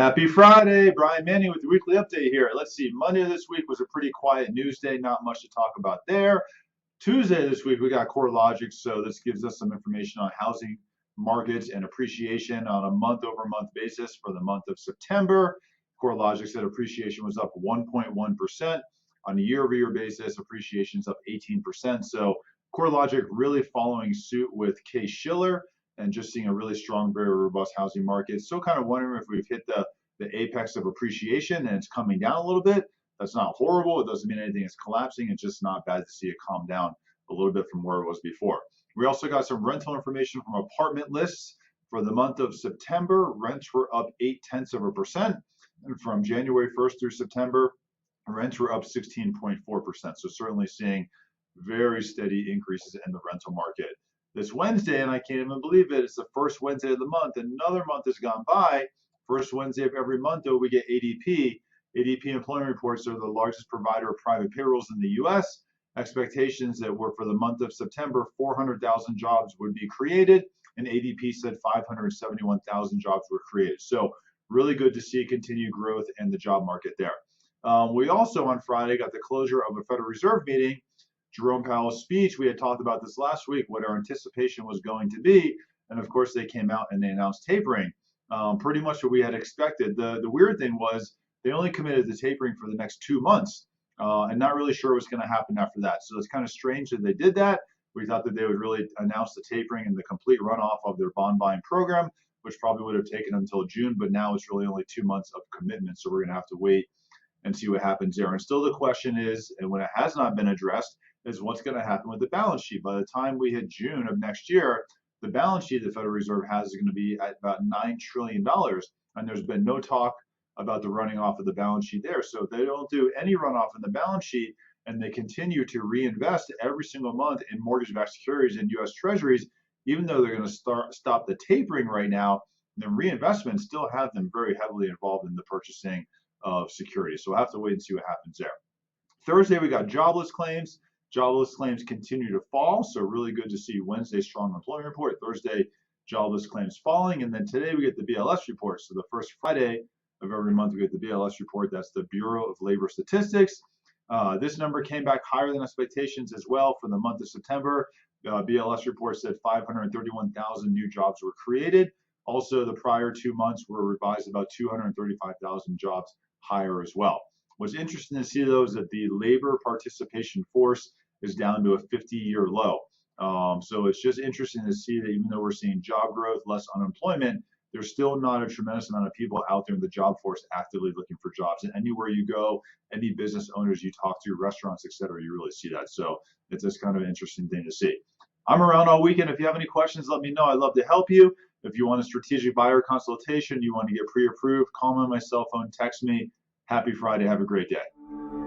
Happy Friday, Brian Manning with the weekly update here. Let's see, Monday this week was a pretty quiet news day, not much to talk about there. Tuesday this week, we got CoreLogic, so this gives us some information on housing markets and appreciation on a month-over-month basis for the month of September. CoreLogic said appreciation was up 1.1%. On a year-over-year basis, appreciation is up 18%. So CoreLogic really following suit with Case Shiller and just seeing a really strong, very robust housing market. Still kind of wondering if we've hit the apex of appreciation and it's coming down a little bit. That's not horrible. It doesn't mean anything is collapsing. It's just not bad to see it calm down a little bit from where it was before. We also got some rental information from apartment lists. For the month of September, rents were up 0.8%. And from January 1st through September, rents were up 16.4%. So certainly seeing very steady increases in the rental market. This Wednesday, and I can't even believe it, it's the first Wednesday of the month. Another month has gone by. First Wednesday of every month, though, we get ADP. ADP employment reports are the largest provider of private payrolls in the U.S. Expectations that were for the month of September, 400,000 jobs would be created, and ADP said 571,000 jobs were created. So really good to see continued growth in the job market there. We also on Friday got the closure of a Federal Reserve meeting. Jerome Powell's speech, we had talked about this last week, what our anticipation was going to be. And of course, they came out and they announced tapering, pretty much what we had expected. The weird thing was they only committed to tapering for the next 2 months and not really sure what's going to happen after that. So it's kind of strange that they did that. We thought that they would really announce the tapering and the complete runoff of their bond buying program, which probably would have taken until June, but now it's really only 2 months of commitment. So we're going to have to wait and see what happens there. And still the question is, and when it has not been addressed, is what's going to happen with the balance sheet. By the time we hit June of next year, the balance sheet the Federal Reserve has is going to be at about $9 trillion. And there's been no talk about the running off of the balance sheet there. So if they don't do any runoff in the balance sheet and they continue to reinvest every single month in mortgage-backed securities and U.S. treasuries, even though they're going to stop the tapering right now, then reinvestment still have them very heavily involved in the purchasing of securities. So we'll have to wait and see what happens there. Thursday, we got jobless claims. Jobless claims continue to fall, so really good to see Wednesday's strong employment report. Thursday, jobless claims falling, and then today we get the BLS report. So the first Friday of every month we get the BLS report. That's the Bureau of Labor Statistics. This number came back higher than expectations as well for the month of September. BLS report said 531,000 new jobs were created. Also, the prior 2 months were revised about 235,000 jobs higher as well. What's interesting to see, though, is that the labor participation force is down to a 50-year low. So it's just interesting to see that even though we're seeing job growth, less unemployment, there's still not a tremendous amount of people out there in the job force actively looking for jobs. And anywhere you go, any business owners you talk to, restaurants, et cetera, you really see that. So it's just kind of an interesting thing to see. I'm around all weekend. If you have any questions, let me know. I'd love to help you. If you want a strategic buyer consultation, you want to get pre-approved, call me on my cell phone, text me. Happy Friday. Have a great day.